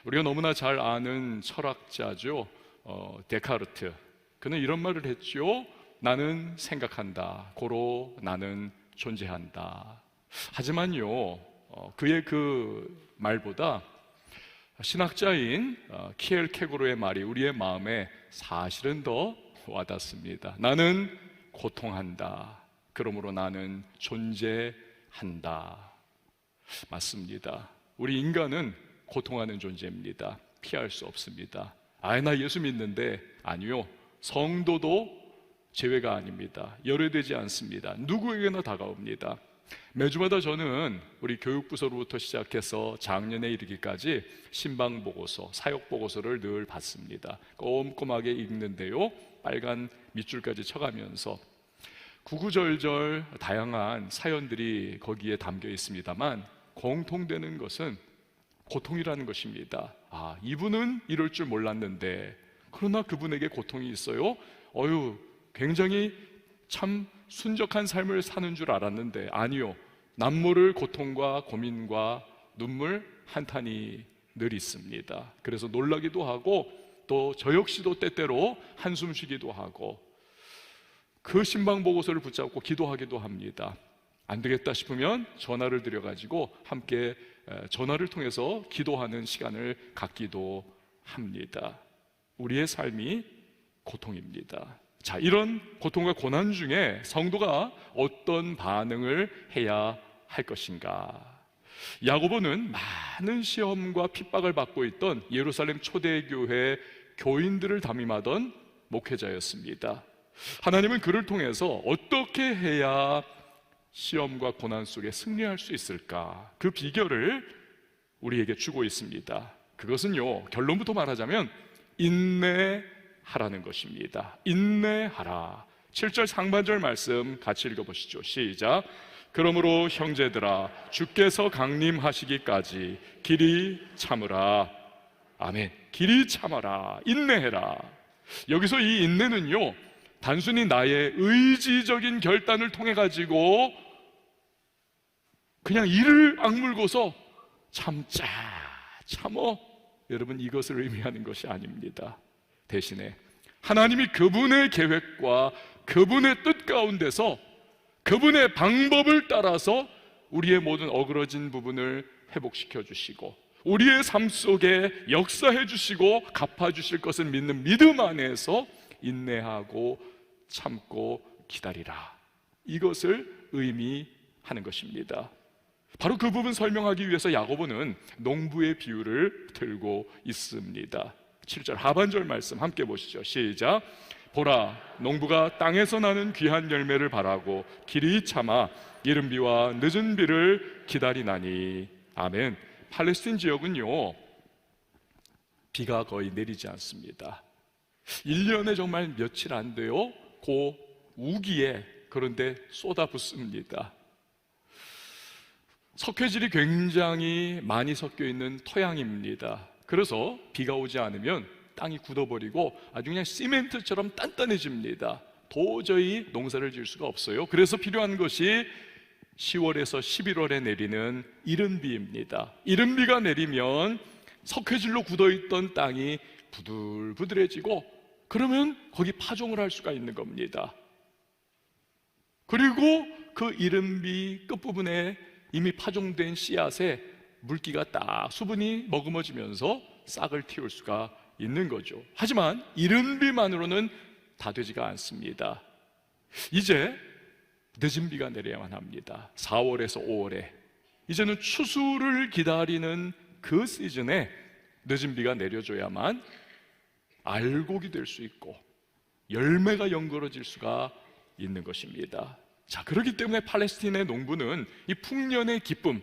우리가 너무나 잘 아는 철학자죠. 데카르트. 그는 이런 말을 했죠. 나는 생각한다. 고로 나는 존재한다. 하지만요, 그의 그 말보다 신학자인 키엘케고르의 말이 우리의 마음에 사실은 더 와닿습니다. 나는 고통한다. 그러므로 나는 존재한다. 맞습니다. 우리 인간은 고통하는 존재입니다. 피할 수 없습니다. 나 예수 믿는데, 아니요, 성도도 제외가 아닙니다. 열외되지 않습니다. 누구에게나 다가옵니다. 매주마다 저는 우리 교육부서로부터 시작해서 작년에 이르기까지 신방보고서, 사역보고서를 늘 받습니다. 꼼꼼하게 읽는데요, 빨간 밑줄까지 쳐가면서 구구절절 다양한 사연들이 거기에 담겨 있습니다만 공통되는 것은 고통이라는 것입니다. 이분은 이럴 줄 몰랐는데, 그러나 그분에게 고통이 있어요? 굉장히 참 순적한 삶을 사는 줄 알았는데, 아니요, 남모를 고통과 고민과 눈물 한탄이 늘 있습니다. 그래서 놀라기도 하고, 또 저 역시도 때때로 한숨 쉬기도 하고, 그 신방보고서를 붙잡고 기도하기도 합니다. 안 되겠다 싶으면 전화를 드려가지고 함께 전화를 통해서 기도하는 시간을 갖기도 합니다. 우리의 삶이 고통입니다. 자, 이런 고통과 고난 중에 성도가 어떤 반응을 해야 할 것인가? 야고보는 많은 시험과 핍박을 받고 있던 예루살렘 초대교회 교인들을 담임하던 목회자였습니다. 하나님은 그를 통해서 어떻게 해야 시험과 고난 속에 승리할 수 있을까? 그 비결을 우리에게 주고 있습니다. 그것은요, 결론부터 말하자면 인내하라는 것입니다. 인내하라. 7절 상반절 말씀 같이 읽어보시죠. 시작. 그러므로 형제들아, 주께서 강림하시기까지 길이 참으라. 아멘. 길이 참아라. 인내해라. 여기서 이 인내는요, 단순히 나의 의지적인 결단을 통해 가지고 그냥 이를 악물고서 참자, 참어, 여러분, 이것을 의미하는 것이 아닙니다. 대신에 하나님이 그분의 계획과 그분의 뜻 가운데서 그분의 방법을 따라서 우리의 모든 어그러진 부분을 회복시켜 주시고 우리의 삶 속에 역사해 주시고 갚아 주실 것을 믿는 믿음 안에서 인내하고 참고 기다리라. 이것을 의미하는 것입니다. 바로 그 부분 설명하기 위해서 야고보는 농부의 비유를 들고 있습니다. 7절 하반절 말씀 함께 보시죠. 시작. 보라, 농부가 땅에서 나는 귀한 열매를 바라고 길이 참아 이른 비와 늦은 비를 기다리나니. 아멘. 팔레스틴 지역은요, 비가 거의 내리지 않습니다. 1년에 정말 며칠 안 돼요. 그 우기에 그런데 쏟아붓습니다. 석회질이 굉장히 많이 섞여 있는 토양입니다. 그래서 비가 오지 않으면 땅이 굳어버리고 아주 그냥 시멘트처럼 단단해집니다. 도저히 농사를 지을 수가 없어요. 그래서 필요한 것이 10월에서 11월에 내리는 이른 비입니다. 이른 비가 내리면 석회질로 굳어있던 땅이 부들부들해지고, 그러면 거기 파종을 할 수가 있는 겁니다. 그리고 그 이른 비 끝부분에 이미 파종된 씨앗에 물기가 딱 수분이 머금어지면서 싹을 틔울 수가 있는 거죠. 하지만 이른 비만으로는 다 되지가 않습니다. 이제 늦은 비가 내려야만 합니다. 4월에서 5월에 이제는 추수를 기다리는 그 시즌에 늦은 비가 내려줘야만 알곡이 될 수 있고 열매가 연걸어질 수가 있는 것입니다. 자, 그렇기 때문에 팔레스틴의 농부는 이 풍년의 기쁨,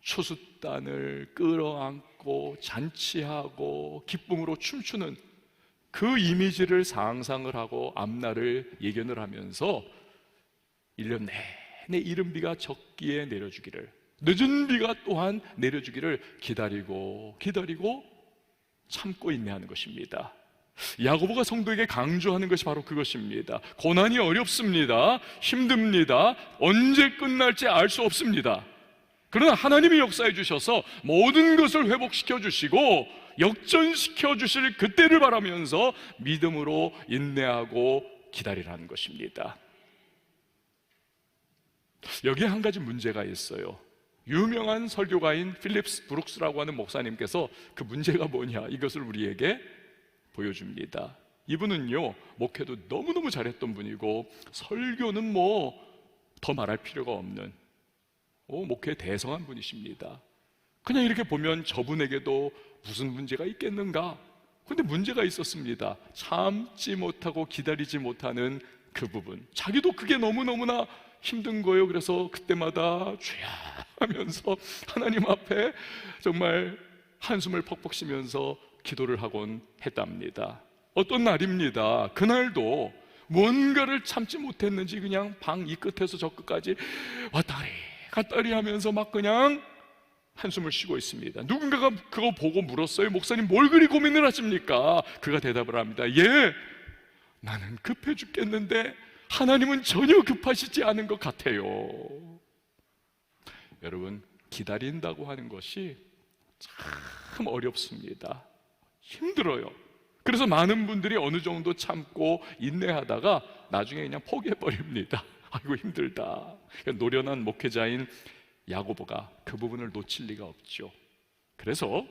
추수단을 끌어안고 잔치하고 기쁨으로 춤추는 그 이미지를 상상을 하고 앞날을 예견을 하면서 1년 내내 이른 비가 적기에 내려주기를, 늦은 비가 또한 내려주기를 기다리고 참고 인내하는 것입니다. 야고보가 성도에게 강조하는 것이 바로 그것입니다. 고난이 어렵습니다. 힘듭니다. 언제 끝날지 알 수 없습니다. 그러나 하나님이 역사해 주셔서 모든 것을 회복시켜 주시고 역전시켜 주실 그때를 바라면서 믿음으로 인내하고 기다리라는 것입니다. 여기에 한 가지 문제가 있어요. 유명한 설교가인 필립스 브룩스라고 하는 목사님께서 그 문제가 뭐냐, 이것을 우리에게 보여줍니다. 이분은요, 목회도 너무너무 잘했던 분이고 설교는 뭐 더 말할 필요가 없는 목회에 대성한 분이십니다. 그냥 이렇게 보면 저분에게도 무슨 문제가 있겠는가? 근데 문제가 있었습니다. 참지 못하고 기다리지 못하는 그 부분, 자기도 그게 너무너무나 힘든 거예요. 그래서 그때마다 주야 하면서 하나님 앞에 정말 한숨을 퍽퍽 쉬면서 기도를 하곤 했답니다. 어떤 날입니다. 그날도 뭔가를 참지 못했는지 그냥 방 이 끝에서 저 끝까지 왔다리 갔다리 하면서 막 그냥 한숨을 쉬고 있습니다. 누군가가 그거 보고 물었어요. 목사님, 뭘 그리 고민을 하십니까? 그가 대답을 합니다. 예, 나는 급해 죽겠는데 하나님은 전혀 급하시지 않은 것 같아요. 여러분, 기다린다고 하는 것이 참 어렵습니다. 힘들어요. 그래서 많은 분들이 어느 정도 참고 인내하다가 나중에 그냥 포기해버립니다. 아이고 힘들다. 노련한 목회자인 야고보가 그 부분을 놓칠 리가 없죠. 그래서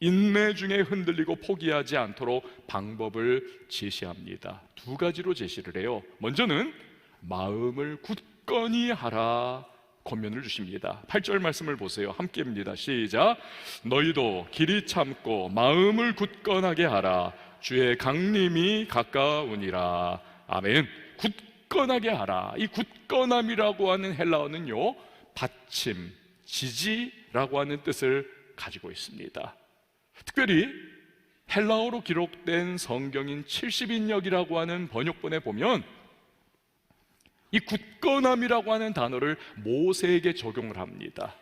인내 중에 흔들리고 포기하지 않도록 방법을 제시합니다. 두 가지로 제시를 해요. 먼저는 마음을 굳건히 하라 권면을 주십니다. 8절 말씀을 보세요. 함께입니다. 시작. 너희도 길이 참고 마음을 굳건하게 하라. 주의 강림이 가까우니라. 아멘. 굳건하게 하라. 이 굳건함이라고 하는 헬라어는요, 받침, 지지라고 하는 뜻을 가지고 있습니다. 특별히 헬라어로 기록된 성경인 70인역이라고 하는 번역본에 보면 이 굳건함이라고 하는 단어를 모세에게 적용을 합니다.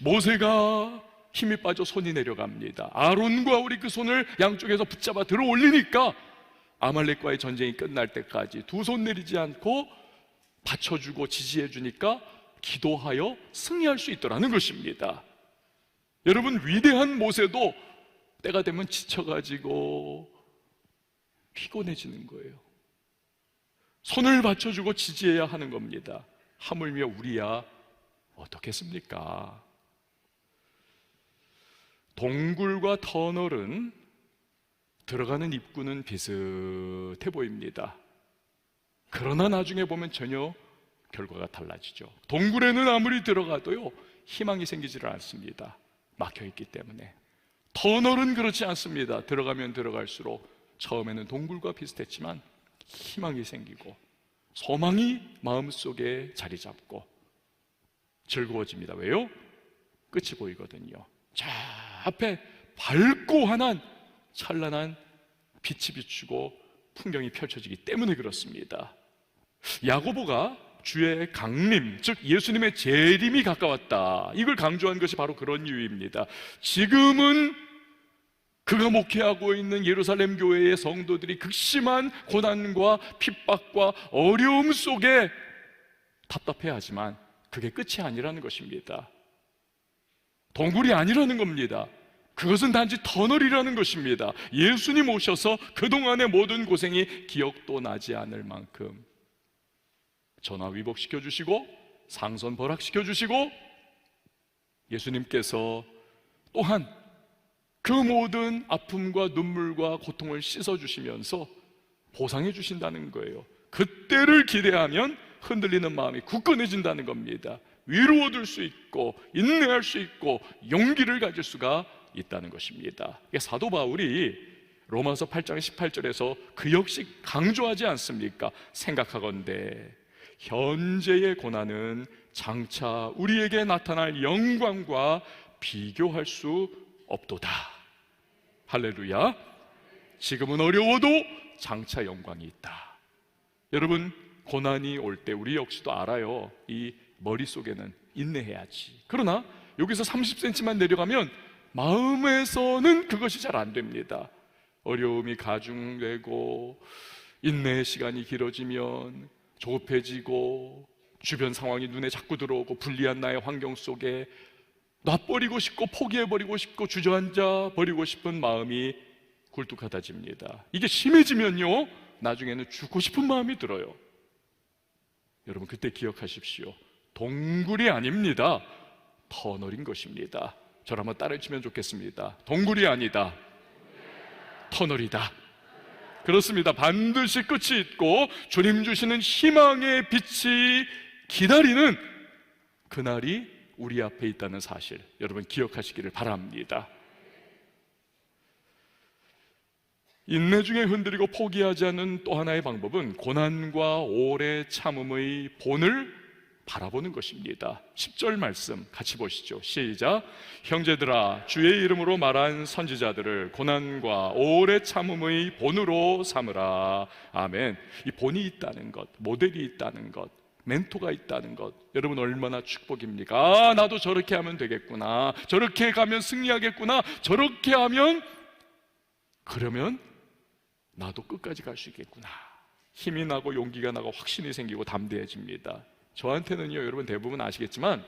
모세가 힘이 빠져 손이 내려갑니다. 아론과 우리 그 손을 양쪽에서 붙잡아 들어 올리니까 아말렉과의 전쟁이 끝날 때까지 두 손 내리지 않고 받쳐주고 지지해 주니까 기도하여 승리할 수 있더라는 것입니다. 여러분, 위대한 모세도 때가 되면 지쳐가지고 피곤해지는 거예요. 손을 받쳐주고 지지해야 하는 겁니다. 하물며 우리야 어떻겠습니까? 동굴과 터널은 들어가는 입구는 비슷해 보입니다. 그러나 나중에 보면 전혀 결과가 달라지죠. 동굴에는 아무리 들어가도요, 희망이 생기지를 않습니다. 막혀있기 때문에. 터널은 그렇지 않습니다. 들어가면 들어갈수록 처음에는 동굴과 비슷했지만 희망이 생기고 소망이 마음속에 자리 잡고 즐거워집니다. 왜요? 끝이 보이거든요. 저 앞에 밝고 환한 찬란한 빛이 비추고 풍경이 펼쳐지기 때문에 그렇습니다. 야고보가 주의 강림, 즉 예수님의 재림이 가까웠다, 이걸 강조한 것이 바로 그런 이유입니다. 지금은 그가 목회하고 있는 예루살렘 교회의 성도들이 극심한 고난과 핍박과 어려움 속에 답답해하지만 그게 끝이 아니라는 것입니다. 동굴이 아니라는 겁니다. 그것은 단지 터널이라는 것입니다. 예수님 오셔서 그동안의 모든 고생이 기억도 나지 않을 만큼 전화위복시켜 주시고 상선 벌학시켜 주시고 예수님께서 또한 그 모든 아픔과 눈물과 고통을 씻어주시면서 보상해 주신다는 거예요. 그때를 기대하면 흔들리는 마음이 굳건해진다는 겁니다. 위로 얻을 수 있고 인내할 수 있고 용기를 가질 수가 있다는 것입니다. 사도 바울이 로마서 8장 18절에서 그 역시 강조하지 않습니까? 생각하건대 현재의 고난은 장차 우리에게 나타날 영광과 비교할 수 없도다. 할렐루야. 지금은 어려워도 장차 영광이 있다. 여러분, 고난이 올 때 우리 역시도 알아요. 이 머릿속에는 인내해야지. 그러나 여기서 30cm만 내려가면 마음에서는 그것이 잘 안 됩니다. 어려움이 가중되고 인내의 시간이 길어지면 조급해지고 주변 상황이 눈에 자꾸 들어오고 불리한 나의 환경 속에 놔버리고 싶고 포기해버리고 싶고 주저앉아 버리고 싶은 마음이 굴뚝하다집니다. 이게 심해지면요, 나중에는 죽고 싶은 마음이 들어요. 여러분, 그때 기억하십시오. 동굴이 아닙니다. 터널인 것입니다. 저를 한번 따라해주면 좋겠습니다. 동굴이 아니다, 터널이다. 그렇습니다. 반드시 끝이 있고 주님 주시는 희망의 빛이 기다리는 그날이 우리 앞에 있다는 사실, 여러분 기억하시기를 바랍니다. 인내 중에 흔들리고 포기하지 않는 또 하나의 방법은 고난과 오래 참음의 본을 바라보는 것입니다. 10절 말씀 같이 보시죠. 시작. 형제들아, 주의 이름으로 말한 선지자들을 고난과 오래 참음의 본으로 삼으라. 아멘. 이 본이 있다는 것, 모델이 있다는 것, 멘토가 있다는 것, 여러분 얼마나 축복입니까? 아, 나도 저렇게 하면 되겠구나, 저렇게 가면 승리하겠구나, 저렇게 하면, 그러면 나도 끝까지 갈 수 있겠구나. 힘이 나고 용기가 나고 확신이 생기고 담대해집니다. 저한테는요, 여러분 대부분 아시겠지만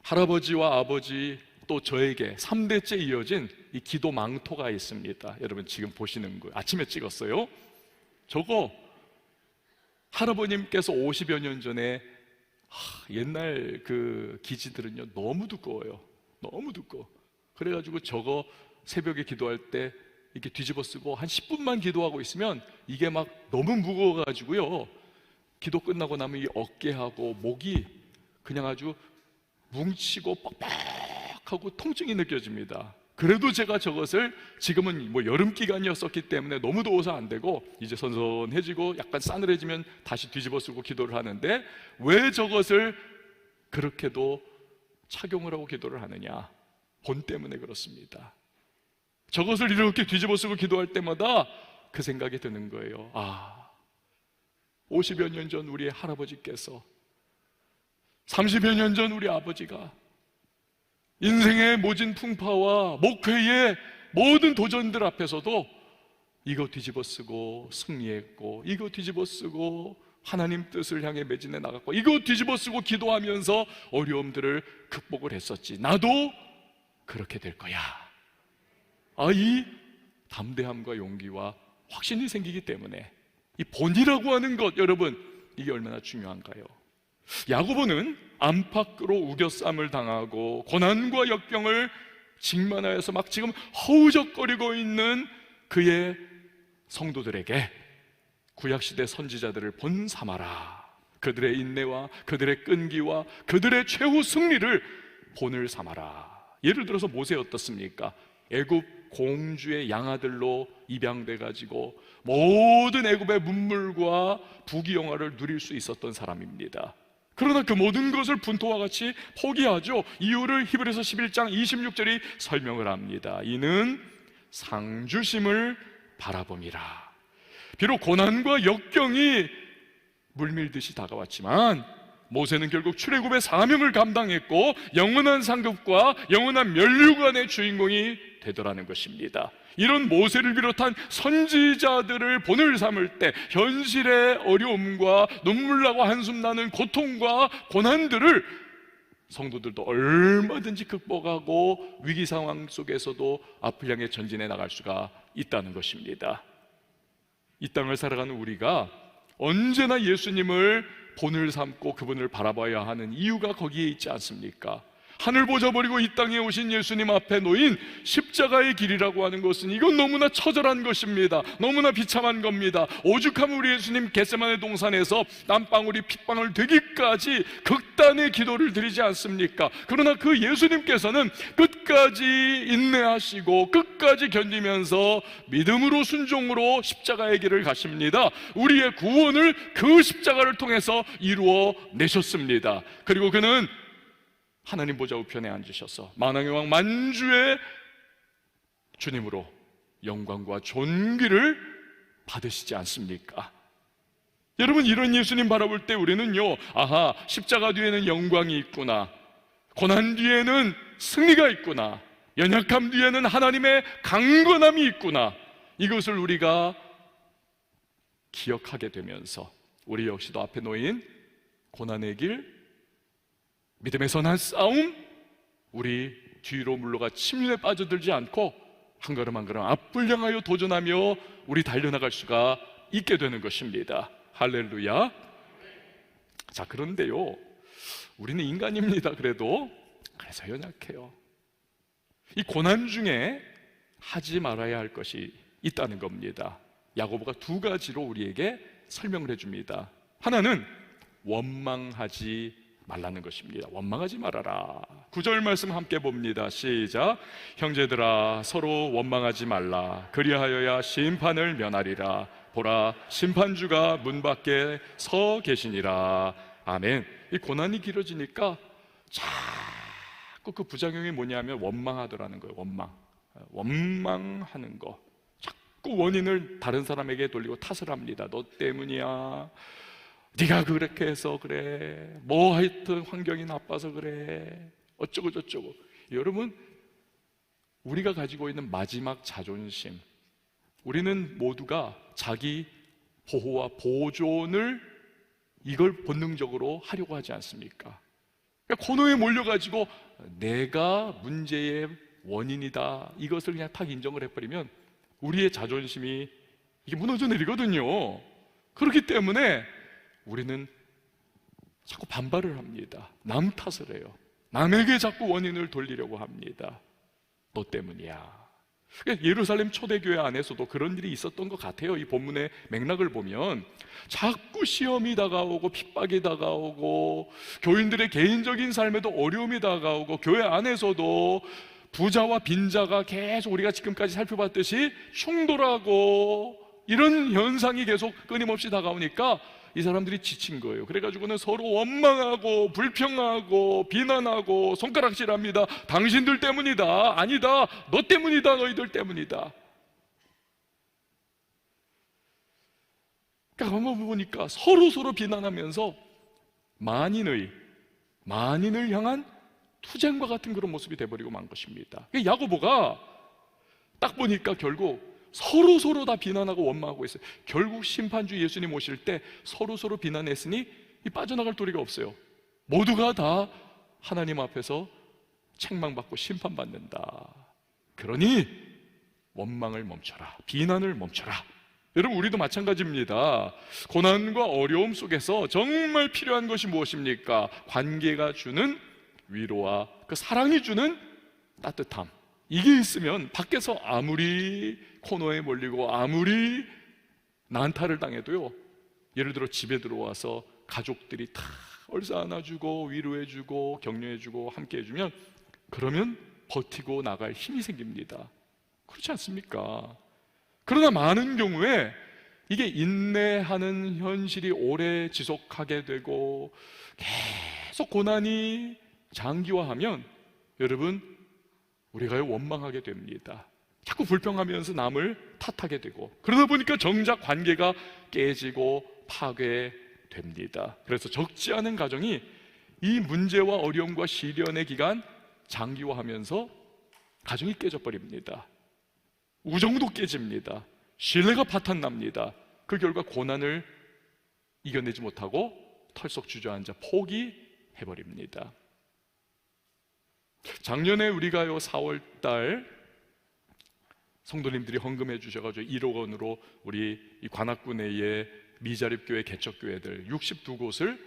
할아버지와 아버지 또 저에게 3대째 이어진 이 기도 망토가 있습니다. 여러분 지금 보시는 거 아침에 찍었어요. 저거 할아버님께서 50여 년 전에 옛날 그 기지들은요 너무 두꺼워요. 너무 두꺼워. 그래가지고 저거 새벽에 기도할 때 이렇게 뒤집어 쓰고 한 10분만 기도하고 있으면 이게 막 너무 무거워가지고요, 기도 끝나고 나면 이 어깨하고 목이 그냥 아주 뭉치고 뻑뻑하고 통증이 느껴집니다. 그래도 제가 저것을, 지금은 뭐 여름 기간이었었기 때문에 너무 더워서 안 되고 이제 선선해지고 약간 싸늘해지면 다시 뒤집어 쓰고 기도를 하는데, 왜 저것을 그렇게도 착용을 하고 기도를 하느냐? 본 때문에 그렇습니다. 저것을 이렇게 뒤집어 쓰고 기도할 때마다 그 생각이 드는 거예요. 50여 년 전 우리의 할아버지께서, 30여 년 전 우리 아버지가 인생의 모진 풍파와 목회의 모든 도전들 앞에서도 이거 뒤집어 쓰고 승리했고, 이거 뒤집어 쓰고 하나님 뜻을 향해 매진해 나갔고, 이거 뒤집어 쓰고 기도하면서 어려움들을 극복을 했었지. 나도 그렇게 될 거야. 이 담대함과 용기와 확신이 생기기 때문에 이 본이라고 하는 것, 여러분 이게 얼마나 중요한가요? 야고보는 안팎으로 우겨쌈을 당하고 고난과 역경을 직면하여서 막 지금 허우적거리고 있는 그의 성도들에게 구약시대 선지자들을 본 삼아라. 그들의 인내와 그들의 끈기와 그들의 최후 승리를 본을 삼아라. 예를 들어서 모세 어떻습니까? 애굽 공주의 양아들로 입양돼 가지고 모든 애굽의 문물과 부귀영화를 누릴 수 있었던 사람입니다. 그러나 그 모든 것을 분토와 같이 포기하죠. 이유를 히브리서 11장 26절이 설명을 합니다. 이는 상주심을 바라봄이라. 비록 고난과 역경이 물밀듯이 다가왔지만 모세는 결국 출애굽의 사명을 감당했고 영원한 상급과 영원한 면류관의 주인공이 되더라는 것입니다. 이런 모세를 비롯한 선지자들을 본을 삼을 때 현실의 어려움과 눈물 나고 한숨 나는 고통과 고난들을 성도들도 얼마든지 극복하고 위기 상황 속에서도 앞을 향해 전진해 나갈 수가 있다는 것입니다. 이 땅을 살아가는 우리가 언제나 예수님을 본을 삼고 그분을 바라봐야 하는 이유가 거기에 있지 않습니까? 하늘 보자 버리고 이 땅에 오신 예수님 앞에 놓인 십자가의 길이라고 하는 것은 이건 너무나 처절한 것입니다. 너무나 비참한 겁니다. 오죽하면 우리 예수님 겟세마네 동산에서 땀방울이 핏방울 되기까지 극단의 기도를 드리지 않습니까? 그러나 그 예수님께서는 끝까지 인내하시고 끝까지 견디면서 믿음으로 순종으로 십자가의 길을 가십니다. 우리의 구원을 그 십자가를 통해서 이루어 내셨습니다. 그리고 그는 하나님 보좌 우편에 앉으셔서 만왕의 왕 만주의 주님으로 영광과 존귀를 받으시지 않습니까? 여러분, 이런 예수님 바라볼 때 우리는요, 십자가 뒤에는 영광이 있구나, 고난 뒤에는 승리가 있구나, 연약함 뒤에는 하나님의 강건함이 있구나, 이것을 우리가 기억하게 되면서 우리 역시도 앞에 놓인 고난의 길, 믿음의 선한 싸움, 우리 뒤로 물러가 침륜에 빠져들지 않고 한 걸음 한 걸음 앞을 향하여 도전하며 우리 달려나갈 수가 있게 되는 것입니다. 할렐루야. 자, 그런데요, 우리는 인간입니다. 그래서 연약해요. 이 고난 중에 하지 말아야 할 것이 있다는 겁니다. 야고보가 두 가지로 우리에게 설명을 해줍니다. 하나는 원망하지 말라는 것입니다. 원망하지 말아라. 9절 말씀 함께 봅니다. 시작. 형제들아, 서로 원망하지 말라. 그리하여야 심판을 면하리라. 보라, 심판주가 문 밖에 서 계시니라. 아멘. 이 고난이 길어지니까 자꾸 그 부작용이 뭐냐면 원망하더라는 거예요. 원망하는 거. 자꾸 원인을 다른 사람에게 돌리고 탓을 합니다. 너 때문이야, 네가 그렇게 해서 그래, 뭐 하여튼 환경이 나빠서 그래, 어쩌고 저쩌고. 여러분, 우리가 가지고 있는 마지막 자존심, 우리는 모두가 자기 보호와 보존을 이걸 본능적으로 하려고 하지 않습니까? 그러니까 코너에 몰려가지고 내가 문제의 원인이다, 이것을 그냥 탁 인정을 해버리면 우리의 자존심이 이게 무너져 내리거든요. 그렇기 때문에 우리는 자꾸 반발을 합니다. 남 탓을 해요. 남에게 자꾸 원인을 돌리려고 합니다. 너 때문이야. 예루살렘 초대교회 안에서도 그런 일이 있었던 것 같아요. 이 본문의 맥락을 보면 자꾸 시험이 다가오고 핍박이 다가오고 교인들의 개인적인 삶에도 어려움이 다가오고 교회 안에서도 부자와 빈자가 계속 우리가 지금까지 살펴봤듯이 충돌하고 이런 현상이 계속 끊임없이 다가오니까 이 사람들이 지친 거예요. 그래가지고는 서로 원망하고 불평하고 비난하고 손가락질합니다. 당신들 때문이다, 아니다, 너 때문이다, 너희들 때문이다. 그러니까 한번 보니까 서로 비난하면서 만인을 향한 투쟁과 같은 그런 모습이 돼버리고 만 것입니다. 야고보가 딱 보니까 결국 서로 다 비난하고 원망하고 있어요. 결국 심판주 예수님 오실 때 서로 비난했으니 빠져나갈 도리가 없어요. 모두가 다 하나님 앞에서 책망받고 심판받는다. 그러니 원망을 멈춰라, 비난을 멈춰라. 여러분, 우리도 마찬가지입니다. 고난과 어려움 속에서 정말 필요한 것이 무엇입니까? 관계가 주는 위로와 그 사랑이 주는 따뜻함, 이게 있으면 밖에서 아무리 코너에 몰리고 아무리 난타를 당해도요, 예를 들어 집에 들어와서 가족들이 다 얼싸 안아주고 위로해주고 격려해주고 함께해주면 그러면 버티고 나갈 힘이 생깁니다. 그렇지 않습니까? 그러나 많은 경우에 이게 인내하는 현실이 오래 지속하게 되고 계속 고난이 장기화하면 여러분, 우리가 원망하게 됩니다. 자꾸 불평하면서 남을 탓하게 되고, 그러다 보니까 정작 관계가 깨지고 파괴됩니다. 그래서 적지 않은 가정이 이 문제와 어려움과 시련의 기간 장기화하면서 가정이 깨져버립니다. 우정도 깨집니다. 신뢰가 파탄납니다. 그 결과 고난을 이겨내지 못하고 털썩 주저앉아 포기해버립니다. 작년에 우리가요 4월달 성도님들이 헌금해 주셔가지고 1억 원으로 우리 이 관악구 내의 미자립교회 개척교회들 62곳을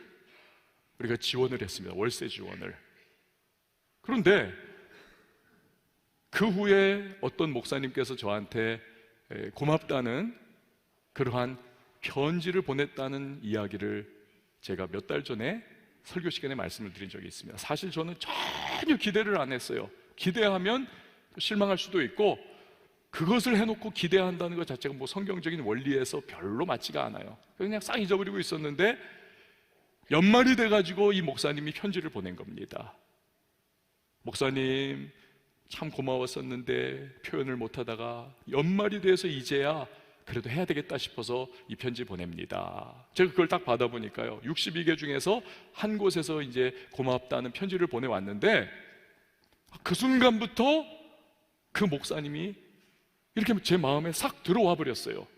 우리가 지원을 했습니다. 월세 지원을. 그런데 그 후에 어떤 목사님께서 저한테 고맙다는 그러한 편지를 보냈다는 이야기를 제가 몇 달 전에 설교 시간에 말씀을 드린 적이 있습니다. 사실 저는 전혀 기대를 안 했어요. 기대하면 실망할 수도 있고, 그것을 해놓고 기대한다는 것 자체가 뭐 성경적인 원리에서 별로 맞지가 않아요. 그냥 싹 잊어버리고 있었는데 연말이 돼가지고 이 목사님이 편지를 보낸 겁니다. 목사님, 참 고마웠었는데 표현을 못하다가 연말이 돼서 이제야 그래도 해야 되겠다 싶어서 이 편지 보냅니다. 제가 그걸 딱 받아보니까요, 62개 중에서 한 곳에서 이제 고맙다는 편지를 보내왔는데, 그 순간부터 그 목사님이 이렇게 제 마음에 싹 들어와 버렸어요.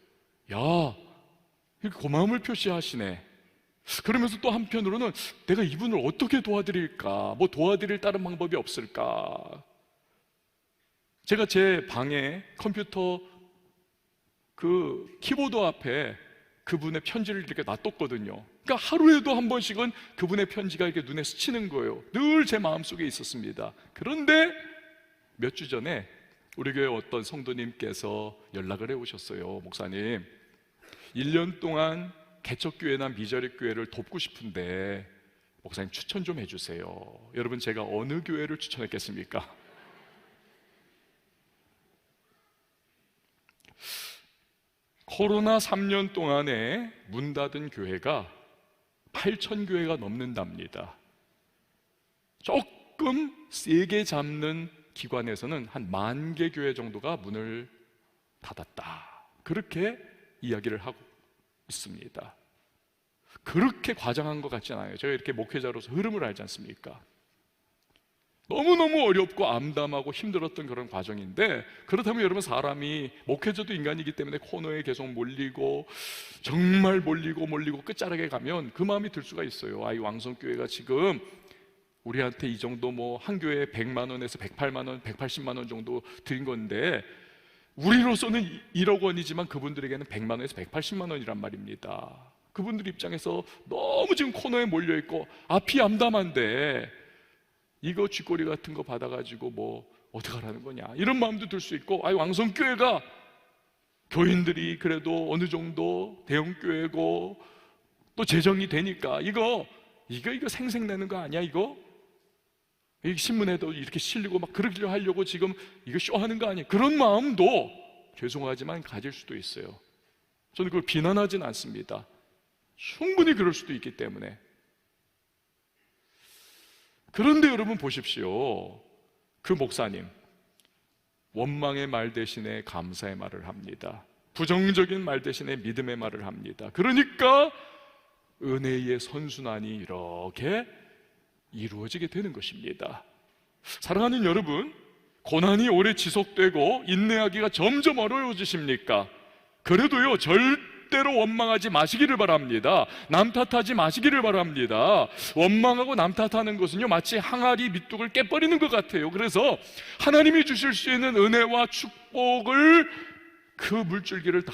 야, 이렇게 고마움을 표시하시네. 그러면서 또 한편으로는 내가 이분을 어떻게 도와드릴까? 뭐 도와드릴 다른 방법이 없을까? 제가 제 방에 컴퓨터 그 키보드 앞에 그분의 편지를 이렇게 놔뒀거든요. 그러니까 하루에도 한 번씩은 그분의 편지가 이렇게 눈에 스치는 거예요. 늘 제 마음속에 있었습니다. 그런데 몇 주 전에 우리 교회 어떤 성도님께서 연락을 해오셨어요. 목사님, 1년 동안 개척교회나 미자립교회를 돕고 싶은데 목사님 추천 좀 해주세요. 여러분, 제가 어느 교회를 추천했겠습니까? 코로나 3년 동안에 문 닫은 교회가 8,000교회가 넘는답니다. 조금 세게 잡는 기관에서는 한 10,000개 교회 정도가 문을 닫았다, 그렇게 이야기를 하고 있습니다. 그렇게 과장한 것 같지 않아요. 제가 이렇게 목회자로서 흐름을 알지 않습니까? 너무너무 어렵고 암담하고 힘들었던 그런 과정인데, 그렇다면 여러분, 사람이, 목회자도 인간이기 때문에 코너에 계속 몰리고 정말 몰리고 끝자락에 가면 그 마음이 들 수가 있어요. 이 왕성교회가 지금 우리한테 이 정도 뭐 한 교회에 100만 원에서 108만 원, 180만 원 정도 드린 건데 우리로서는 1억 원이지만 그분들에게는 100만 원에서 180만 원이란 말입니다. 그분들 입장에서 너무 지금 코너에 몰려있고 앞이 암담한데 이거 쥐꼬리 같은 거 받아가지고 뭐 어떡하라는 거냐, 이런 마음도 들 수 있고, 왕성교회가 교인들이 그래도 어느 정도 대형교회고 또 재정이 되니까 이거 생색내는 거 아니야? 이거 신문에도 이렇게 실리고 막 그러기로 하려고 지금 이거 쇼하는 거 아니야? 그런 마음도 죄송하지만 가질 수도 있어요. 저는 그걸 비난하진 않습니다. 충분히 그럴 수도 있기 때문에. 그런데 여러분 보십시오. 그 목사님, 원망의 말 대신에 감사의 말을 합니다. 부정적인 말 대신에 믿음의 말을 합니다. 그러니까 은혜의 선순환이 이렇게 이루어지게 되는 것입니다. 사랑하는 여러분, 고난이 오래 지속되고 인내하기가 점점 어려워지십니까? 그래도요, 절대로 원망하지 마시기를 바랍니다. 남 탓하지 마시기를 바랍니다. 원망하고 남 탓하는 것은요, 마치 항아리 밑둑을 깨버리는 것 같아요. 그래서 하나님이 주실 수 있는 은혜와 축복을 그 물줄기를 다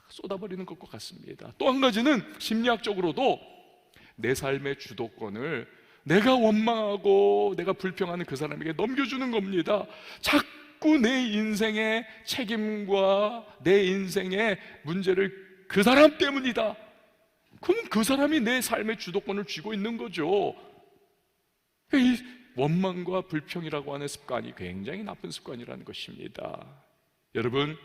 쏟아버리는 것과 같습니다. 또 한 가지는 심리학적으로도 내 삶의 주도권을 내가 원망하고 내가 불평하는 그 사람에게 넘겨주는 겁니다. 자꾸 내 인생의 책임과 내 인생의 문제를 그 사람 때문이다, 그럼 그 사람이 내 삶의 주도권을 쥐고 있는 거죠. 이 원망과 불평이라고 하는 습관이 굉장히 나쁜 습관이라는 것입니다. 여러분,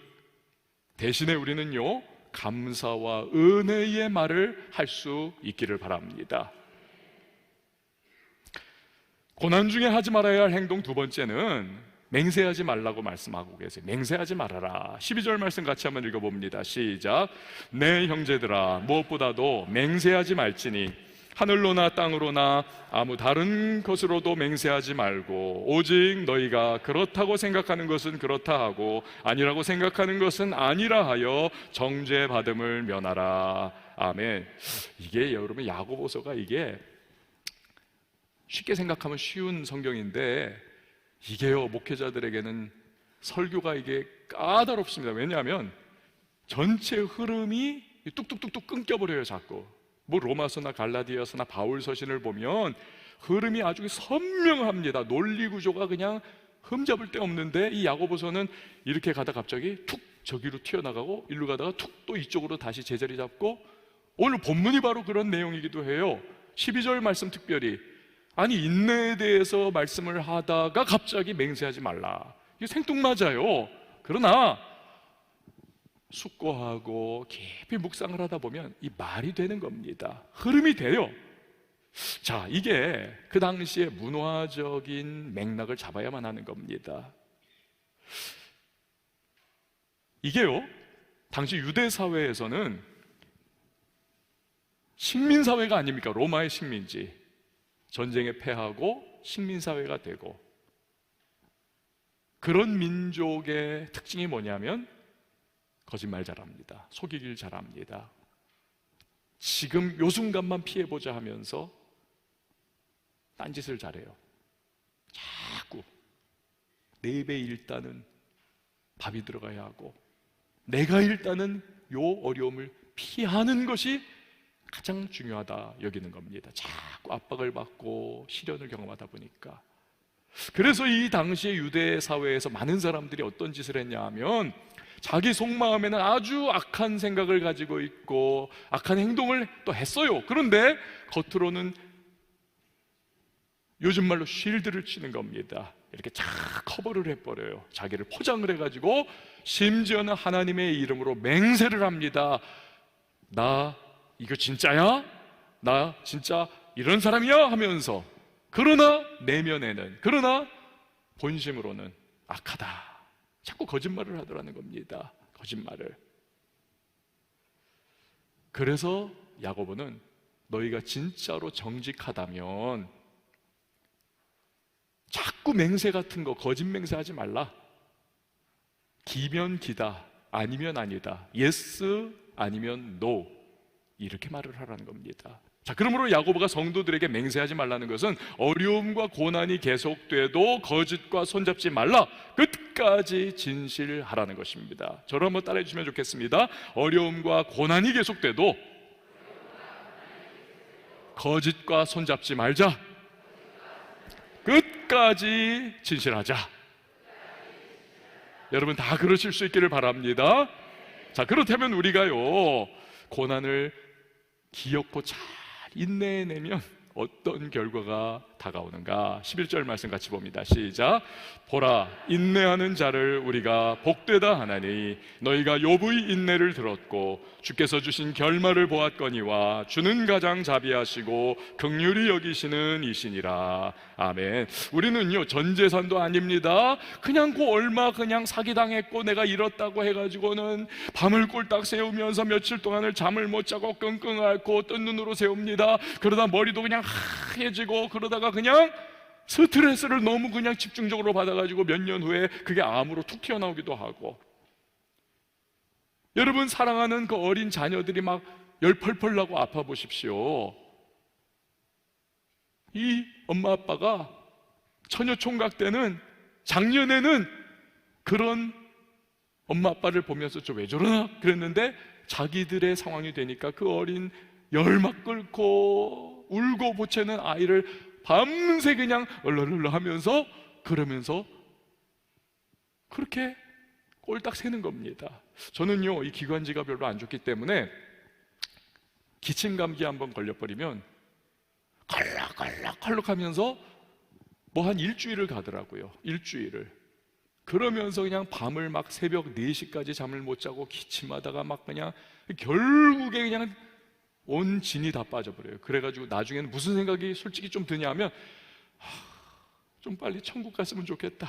대신에 우리는요, 감사와 은혜의 말을 할 수 있기를 바랍니다. 고난 중에 하지 말아야 할 행동 두 번째는 맹세하지 말라고 말씀하고 계세요. 맹세하지 말아라. 12절 말씀 같이 한번 읽어봅니다. 시작. 내 형제들아, 무엇보다도 맹세하지 말지니 하늘로나 땅으로나 아무 다른 것으로도 맹세하지 말고 오직 너희가 그렇다고 생각하는 것은 그렇다 하고 아니라고 생각하는 것은 아니라 하여 정죄받음을 면하라. 아멘. 이게 여러분, 야고보서가 이게 쉽게 생각하면 쉬운 성경인데 이게요, 목회자들에게는 설교가 이게 까다롭습니다. 왜냐하면 전체 흐름이 뚝뚝뚝뚝 끊겨버려요. 자꾸 뭐 로마서나 갈라디아서나 바울 서신을 보면 흐름이 아주 선명합니다. 논리 구조가 그냥 흠잡을 데 없는데 이 야고보서는 이렇게 가다 갑자기 툭 저기로 튀어나가고 일로 가다가 툭 또 이쪽으로 다시 제자리 잡고, 오늘 본문이 바로 그런 내용이기도 해요. 12절 말씀 특별히, 아니 인내에 대해서 말씀을 하다가 갑자기 맹세하지 말라, 이게 생뚱맞아요. 그러나 숙고하고 깊이 묵상을 하다 보면 이 말이 되는 겁니다. 흐름이 돼요. 자, 이게 그 당시에 문화적인 맥락을 잡아야만 하는 겁니다. 이게요, 당시 유대 사회에서는 식민사회가 아닙니까? 로마의 식민지, 전쟁에 패하고 식민사회가 되고, 그런 민족의 특징이 뭐냐면 거짓말 잘합니다. 속이길 잘합니다. 지금 요 순간만 피해보자 하면서 딴짓을 잘해요. 자꾸 내 입에 일단은 밥이 들어가야 하고, 내가 일단은 요 어려움을 피하는 것이 가장 중요하다 여기는 겁니다. 자꾸 압박을 받고 시련을 경험하다 보니까. 그래서 이 당시의 유대 사회에서 많은 사람들이 어떤 짓을 했냐 하면, 자기 속마음에는 아주 악한 생각을 가지고 있고 악한 행동을 또 했어요. 그런데 겉으로는 요즘 말로 쉴드를 치는 겁니다. 이렇게 쫙 커버를 해버려요. 자기를 포장을 해가지고 심지어는 하나님의 이름으로 맹세를 합니다. 나 이거 진짜야? 나 진짜 이런 사람이야? 하면서, 그러나 내면에는, 그러나 본심으로는 악하다. 자꾸 거짓말을 하더라는 겁니다. 거짓말을. 그래서 야고보는 너희가 진짜로 정직하다면 자꾸 맹세 같은 거, 거짓 맹세하지 말라. 기면 기다, 아니면 아니다. 예스 아니면 노, 이렇게 말을 하라는 겁니다. 자, 그러므로 야고보가 성도들에게 맹세하지 말라는 것은 어려움과 고난이 계속돼도 거짓과 손잡지 말라, 끝까지 진실하라는 것입니다. 저를 한번 따라해 주시면 좋겠습니다. 어려움과 고난이 계속돼도 거짓과 손잡지 말자, 끝까지 진실하자. 여러분 다 그러실 수 있기를 바랍니다. 자, 그렇다면 우리가요, 고난을 기억고 잘 인내해내면 어떤 결과가 다가오는가? 11절 말씀 같이 봅니다. 시작. 보라, 인내하는 자를 우리가 복되다 하나니 너희가 욥의 인내를 들었고 주께서 주신 결말을 보았거니와 주는 가장 자비하시고 긍휼히 여기시는 이시니라. 아멘. 우리는요, 전 재산도 아닙니다. 그냥 그 얼마 그냥 사기당했고 내가 잃었다고 해가지고는 밤을 꼴딱 새우면서 며칠 동안을 잠을 못 자고 끙끙 앓고 뜬 눈으로 새웁니다. 그러다 머리도 그냥 하얘지고, 그러다가 그냥 스트레스를 너무 그냥 집중적으로 받아가지고 몇 년 후에 그게 암으로 툭 튀어나오기도 하고. 여러분 사랑하는 그 어린 자녀들이 막 열 펄펄 나고 아파 보십시오. 이 엄마 아빠가 처녀 총각 때는, 작년에는 그런 엄마 아빠를 보면서 저 왜 저러나 그랬는데, 자기들의 상황이 되니까 그 어린 열 막 끓고 울고 보채는 아이를 밤새 그냥 얼얼얼 하면서, 그러면서 그렇게 꼴딱 새는 겁니다. 저는요, 이 기관지가 별로 안 좋기 때문에 기침 감기 한번 걸려버리면 컬럭컬럭 하면서 뭐 한 일주일을 가더라고요. 일주일을. 그러면서 그냥 밤을 막 새벽 4시까지 잠을 못 자고 기침하다가 막 그냥 결국에 그냥 온 진이 다 빠져버려요. 그래가지고 나중에는 무슨 생각이 솔직히 좀 드냐면, 좀 빨리 천국 갔으면 좋겠다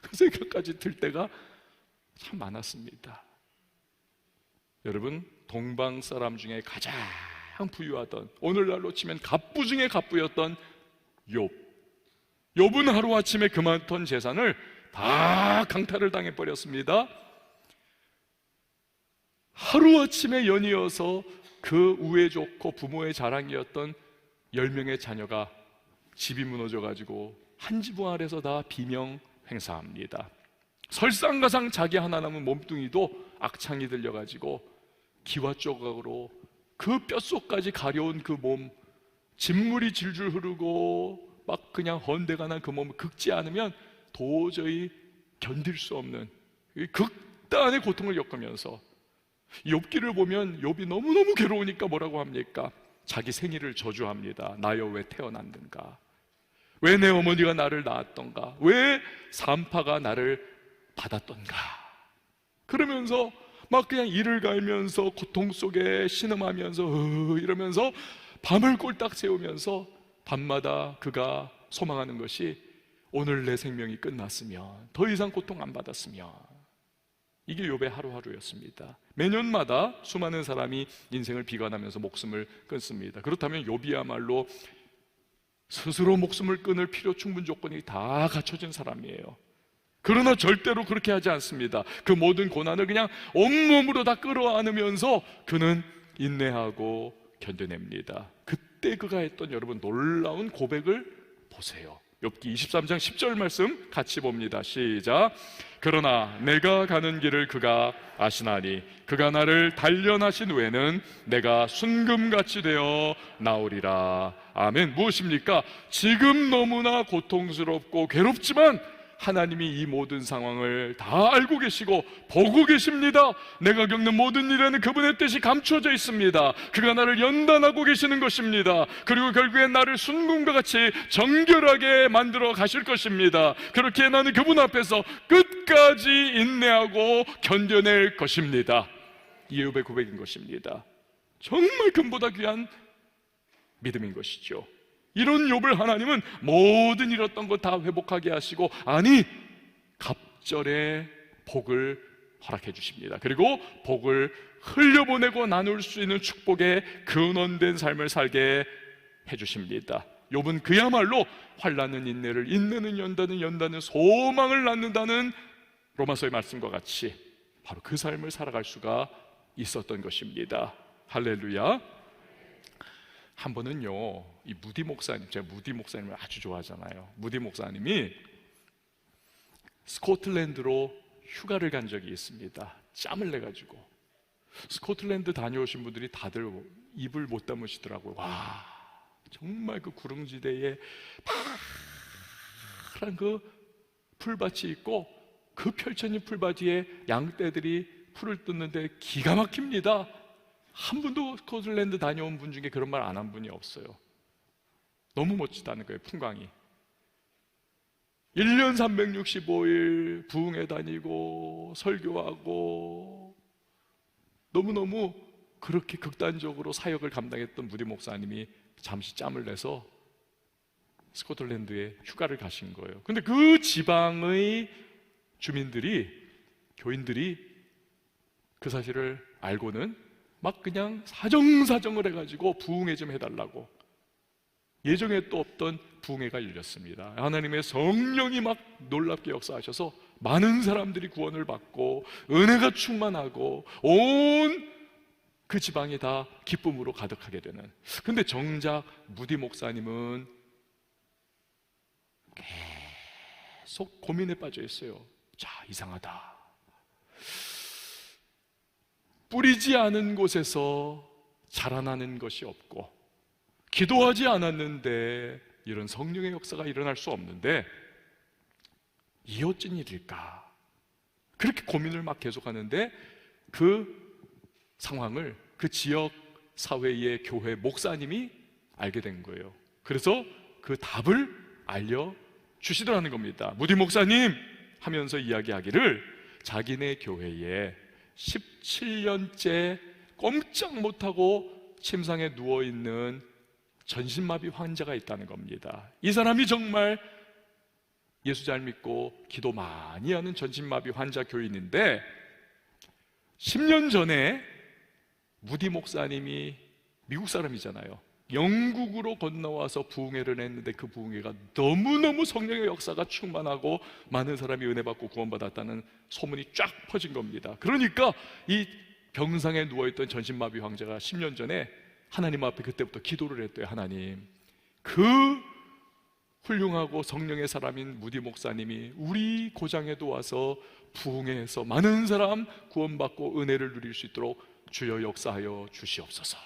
그 생각까지 들 때가 참 많았습니다. 여러분, 동방 사람 중에 가장 부유하던, 오늘날로 치면 갑부 중에 갑부였던 욥. 욥은 하루아침에 그만둔 재산을 다 강탈을 당해버렸습니다. 하루아침에 연이어서 그 우애 좋고 부모의 자랑이었던 10명의 자녀가 집이 무너져가지고 한 지붕 아래서 다 비명 행사합니다. 설상가상 자기 하나 남은 몸뚱이도 악창이 들려가지고 기와 조각으로 그 뼛속까지 가려운 그 몸, 진물이 질줄 흐르고 막 그냥 헌대가 난 그 몸을 긁지 않으면 도저히 견딜 수 없는 극단의 고통을 겪으면서, 욥기를 보면 욥이 너무너무 괴로우니까 뭐라고 합니까? 자기 생일을 저주합니다. 나여 왜 태어났는가? 왜 내 어머니가 나를 낳았던가? 왜 산파가 나를 받았던가? 그러면서 막 그냥 이를 갈면서 고통 속에 신음하면서 이러면서 밤을 꼴딱 새우면서 밤마다 그가 소망하는 것이 오늘 내 생명이 끝났으면, 더 이상 고통 안 받았으면. 이게 욥의 하루하루였습니다. 매년마다 수많은 사람이 인생을 비관하면서 목숨을 끊습니다. 그렇다면 욥이야말로 스스로 목숨을 끊을 필요 충분 조건이 다 갖춰진 사람이에요. 그러나 절대로 그렇게 하지 않습니다. 그 모든 고난을 그냥 온몸으로 다 끌어안으면서 그는 인내하고 견뎌냅니다. 그때 그가 했던 여러분 놀라운 고백을 보세요. 욥기 23장 10절 말씀 같이 봅니다. 시작. 그러나 내가 가는 길을 그가 아시나니 그가 나를 단련하신 후에는 내가 순금같이 되어 나오리라. 아멘. 무엇입니까? 지금 너무나 고통스럽고 괴롭지만 하나님이 이 모든 상황을 다 알고 계시고 보고 계십니다. 내가 겪는 모든 일에는 그분의 뜻이 감춰져 있습니다. 그가 나를 연단하고 계시는 것입니다. 그리고 결국엔 나를 순금과 같이 정결하게 만들어 가실 것입니다. 그렇게 나는 그분 앞에서 끝까지 인내하고 견뎌낼 것입니다. 이 욥의 고백인 것입니다. 정말 금보다 귀한 믿음인 것이죠. 이런 욥을 하나님은 모든 잃었던 것 다 회복하게 하시고, 아니 갑절에 복을 허락해 주십니다. 그리고 복을 흘려보내고 나눌 수 있는 축복의 근원된 삶을 살게 해 주십니다. 욥은 그야말로 환난은 인내를, 인내는 연단은 연단은 소망을 낳는다는 로마서의 말씀과 같이 바로 그 삶을 살아갈 수가 있었던 것입니다. 할렐루야. 한 번은요, 이 무디 목사님, 제가 무디 목사님을 아주 좋아하잖아요. 무디 목사님이 스코틀랜드로 휴가를 간 적이 있습니다. 짬을 내가지고. 스코틀랜드 다녀오신 분들이 다들 입을 못 다무시더라고요. 와, 정말 그 구릉지대에 파란 그 풀밭이 있고 그 펼쳐진 풀밭에 양떼들이 풀을 뜯는데 기가 막힙니다. 한 분도 스코틀랜드 다녀온 분 중에 그런 말 안 한 분이 없어요. 너무 멋지다는 거예요, 풍광이. 1년 365일 부흥회 다니고 설교하고 너무너무 그렇게 극단적으로 사역을 감당했던 무디 목사님이 잠시 짬을 내서 스코틀랜드에 휴가를 가신 거예요. 근데 그 지방의 주민들이, 교인들이 그 사실을 알고는 막 그냥 사정사정을 해가지고 부흥회 좀 해달라고. 예정에 또 없던 부흥회가 열렸습니다. 하나님의 성령이 막 놀랍게 역사하셔서 많은 사람들이 구원을 받고 은혜가 충만하고 온 그 지방이 다 기쁨으로 가득하게 되는. 근데 정작 무디 목사님은 계속 고민에 빠져 있어요. 자, 이상하다. 뿌리지 않은 곳에서 자라나는 것이 없고, 기도하지 않았는데 이런 성령의 역사가 일어날 수 없는데 이 어쩐 일일까? 그렇게 고민을 막 계속하는데 그 상황을 그 지역 사회의 교회 목사님이 알게 된 거예요. 그래서 그 답을 알려주시더라는 겁니다. 무디 목사님 하면서 이야기하기를 자기네 교회에 17년째 꼼짝 못하고 침상에 누워있는 전신마비 환자가 있다는 겁니다. 이 사람이 정말 예수 잘 믿고 기도 많이 하는 전신마비 환자 교인인데 10년 전에 무디 목사님이 미국 사람이잖아요. 영국으로 건너와서 부흥회를 했는데 그 부흥회가 너무너무 성령의 역사가 충만하고 많은 사람이 은혜 받고 구원받았다는 소문이 쫙 퍼진 겁니다. 그러니까 이 병상에 누워있던 전신마비 환자가 10년 전에 하나님 앞에 그때부터 기도를 했대요. 하나님, 그 훌륭하고 성령의 사람인 무디 목사님이 우리 고장에도 와서 부흥회에서 많은 사람 구원받고 은혜를 누릴 수 있도록 주여 역사하여 주시옵소서.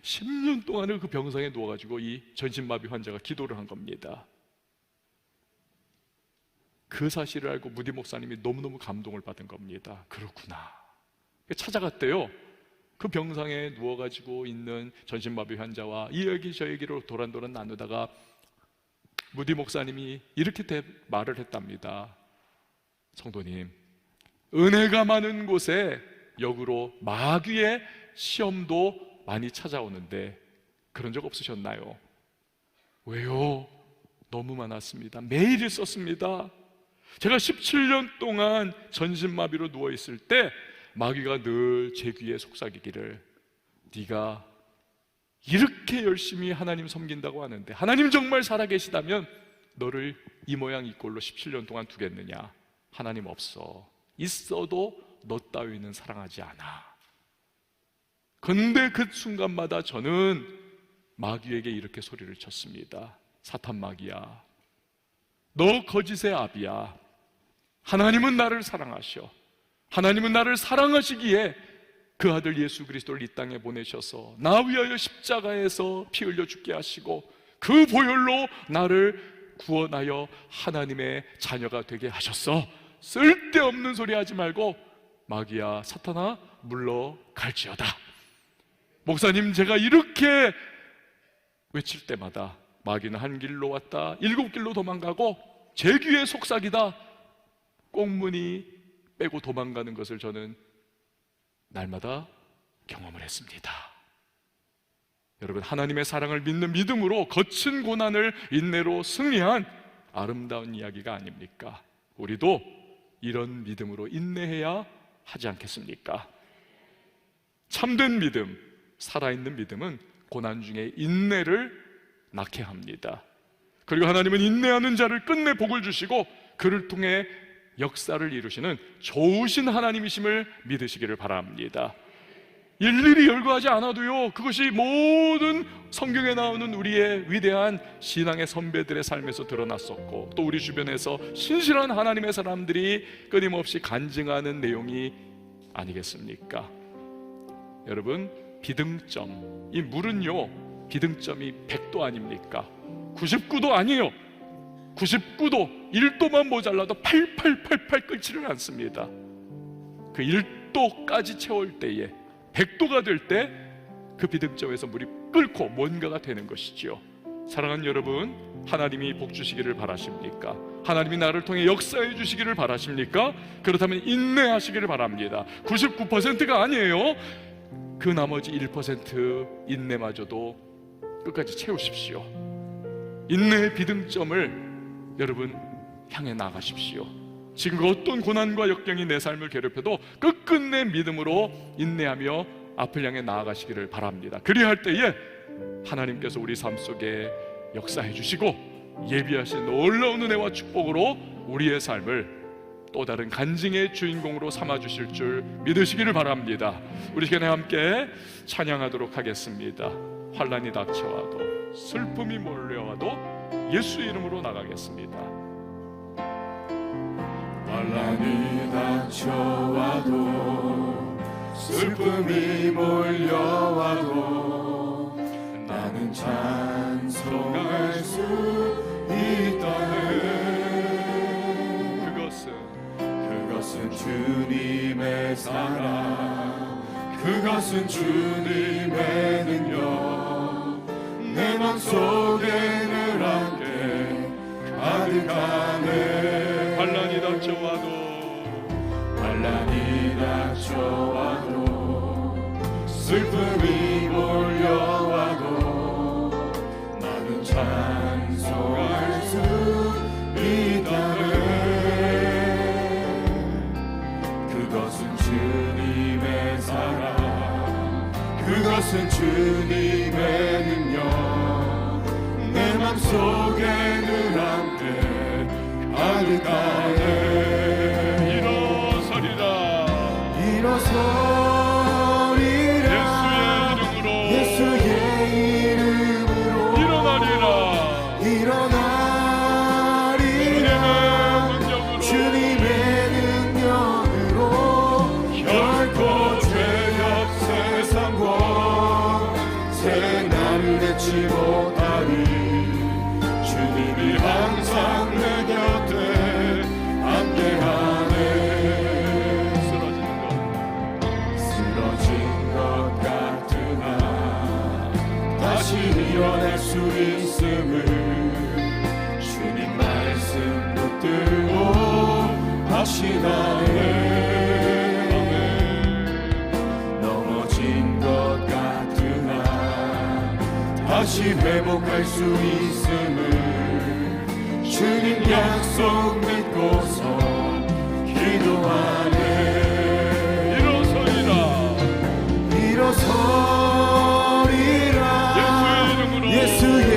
10년 동안을 그 병상에 누워가지고 이 전신마비 환자가 기도를 한 겁니다. 그 사실을 알고 무디 목사님이 너무너무 감동을 받은 겁니다. 그렇구나. 찾아갔대요. 그 병상에 누워가지고 있는 전신마비 환자와 이 얘기 저 얘기로 도란도란 나누다가 무디 목사님이 이렇게 말을 했답니다. 성도님, 은혜가 많은 곳에 역으로 마귀의 시험도 많이 찾아오는데 그런 적 없으셨나요? 왜요? 너무 많았습니다. 매일 있었습니다. 제가 17년 동안 전신마비로 누워있을 때 마귀가 늘 제 귀에 속삭이기를, 네가 이렇게 열심히 하나님 섬긴다고 하는데 하나님 정말 살아계시다면 너를 이 모양 이 꼴로 17년 동안 두겠느냐? 하나님 없어. 있어도 너 따위는 사랑하지 않아. 근데 그 순간마다 저는 마귀에게 이렇게 소리를 쳤습니다. 사탄 마귀야, 너 거짓의 아비야. 하나님은 나를 사랑하셔. 하나님은 나를 사랑하시기에 그 아들 예수 그리스도를 이 땅에 보내셔서 나 위하여 십자가에서 피 흘려 죽게 하시고 그 보혈로 나를 구원하여 하나님의 자녀가 되게 하셨어. 쓸데없는 소리 하지 말고 마귀야, 사탄아, 물러갈지어다. 목사님, 제가 이렇게 외칠 때마다 마귀는 한 길로 왔다 7길로 도망가고 제 귀에 속삭이다 꽁무니 빼고 도망가는 것을 저는 날마다 경험을 했습니다. 여러분, 하나님의 사랑을 믿는 믿음으로 거친 고난을 인내로 승리한 아름다운 이야기가 아닙니까? 우리도 이런 믿음으로 인내해야 하지 않겠습니까? 참된 믿음, 살아있는 믿음은 고난 중에 인내를 낳게 합니다. 그리고 하나님은 인내하는 자를 끝내 복을 주시고 그를 통해 역사를 이루시는 좋으신 하나님이심을 믿으시기를 바랍니다. 일일이 열거하지 않아도요, 그것이 모든 성경에 나오는 우리의 위대한 신앙의 선배들의 삶에서 드러났었고, 또 우리 주변에서 신실한 하나님의 사람들이 끊임없이 간증하는 내용이 아니겠습니까? 여러분, 비등점, 이 물은요 비등점이 100도 아닙니까? 99도 아니에요. 99도, 1도만 모자라도 8888 끓지를 않습니다. 그 1도까지 채울 때에 100도가 될 때 그 비등점에서 물이 끓고 뭔가가 되는 것이지요. 사랑하는 여러분, 하나님이 복 주시기를 바라십니까? 하나님이 나를 통해 역사해 주시기를 바라십니까? 그렇다면 인내하시기를 바랍니다. 99%가 아니에요. 그 나머지 1% 인내마저도 끝까지 채우십시오. 인내의 비등점을 여러분 향해 나가십시오. 지금 어떤 고난과 역경이 내 삶을 괴롭혀도 끝끝내 믿음으로 인내하며 앞을 향해 나아가시기를 바랍니다. 그리할 때에 하나님께서 우리 삶 속에 역사해 주시고 예비하신 놀라운 은혜와 축복으로 우리의 삶을 또 다른 간증의 주인공으로 삼아 주실 줄 믿으시기를 바랍니다. 우리 시간에 함께 찬양하도록 하겠습니다. 환난이 닥쳐와도 슬픔이 몰려와도 예수 이름으로 나가겠습니다. 환난이 닥쳐와도 슬픔이 몰려와도 나는 찬송할 수 있다네. 그것은 주님의 사랑, 그것은 주님의 능력, 내 맘속에 늘 함께 가득하네. 환난이 닥쳐와도 슬픔이 몰려와도 나는 찬송할 수 있다네. 그것은 주님의 사랑, 그것은 주님의 능력, 내 맘속에 늘 함께 가득하네. 일어서리라 예수의 이름으로 일어나리라 주님의 능력으로 결코 죄악 세상과 새 날을 내치 못하리. 주님이 항상 내 곁에 함께하네. 일어날 수 있음을 주님 말씀 붙들고 합시다네. 넘어진 것 같으나 다시 회복할 수 있음을 주님 약속 믿고서 기도하네. 일어서리라 예수의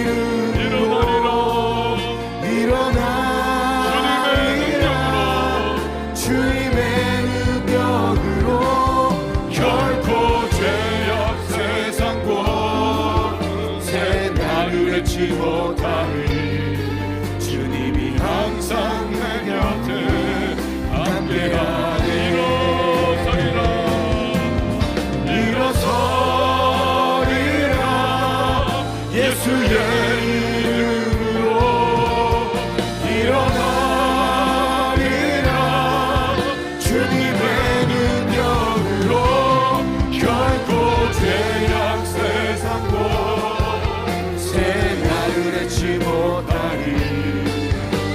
이름으로 일어나리라 주님의 능력으로 결코 죄악 잃지 못하리 주님이 항상 내 곁에 함께하리 일어서리라 예수의 이름으로 일어나리라 주님의 능력으로 결코 죄악 세상도 새날을 해치 못하리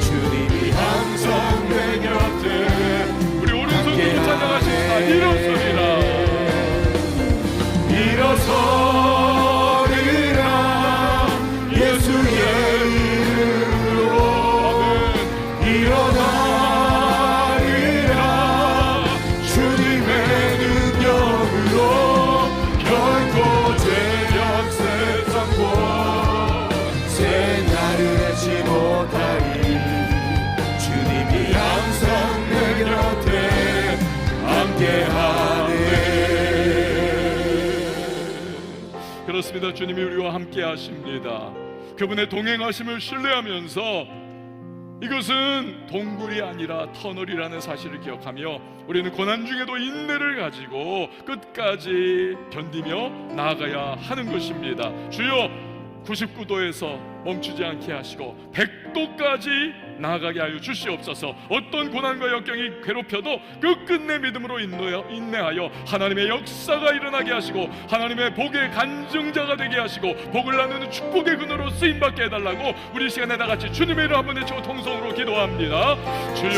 주님이 항상 내 곁에 우리 오른손으로 찬양하십시다. 일어서리라 일어서리라 예수의 이름으로 일어나리라 주님의 능력으로 결코 죄악 세상과 새날을 해치 못하리 주님이 항상 내 곁에 함께하네. 그렇습니다. 주님이 우리와 함께 하십니다. 그분의 동행하심을 신뢰하면서 이것은 동굴이 아니라 터널이라는 사실을 기억하며 우리는 고난 중에도 인내를 가지고 끝까지 견디며 나아가야 하는 것입니다. 주여 99도에서 멈추지 않게 하시고 100도까지 나아가게 하여 주시옵소서. 어떤 고난과 역경이 괴롭혀도 끝끝내 믿음으로 인내하여 하나님의 역사가 일어나게 하시고 하나님의 복의 간증자가 되게 하시고 복을 나누는 축복의 근원으로 쓰임받게 해달라고 우리 시간에 다같이 주님의 이름 한번 외치고 통성으로 기도합니다. 주여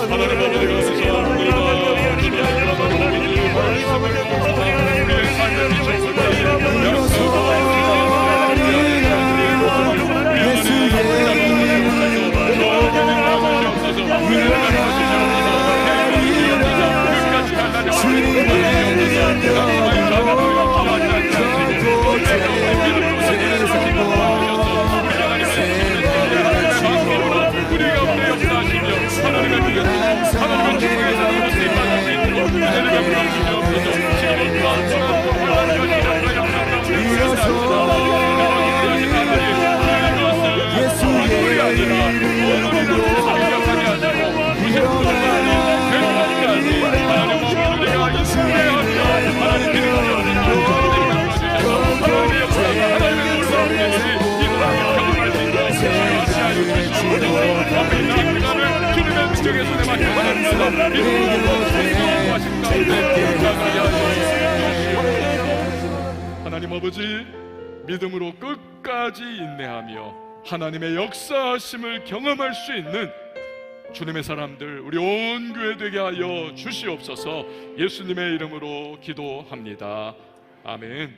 하나님 아버지 가소서 우리가 주님의 우리의 삶을 비춰서 하나님 아버지 믿음으로 끝까지 인내하며 하나님의 역사하심을 경험할 수 있는 주님의 사람들 우리 온 교회 되게 하여 주시옵소서. 예수님의 이름으로 기도합니다. 아멘.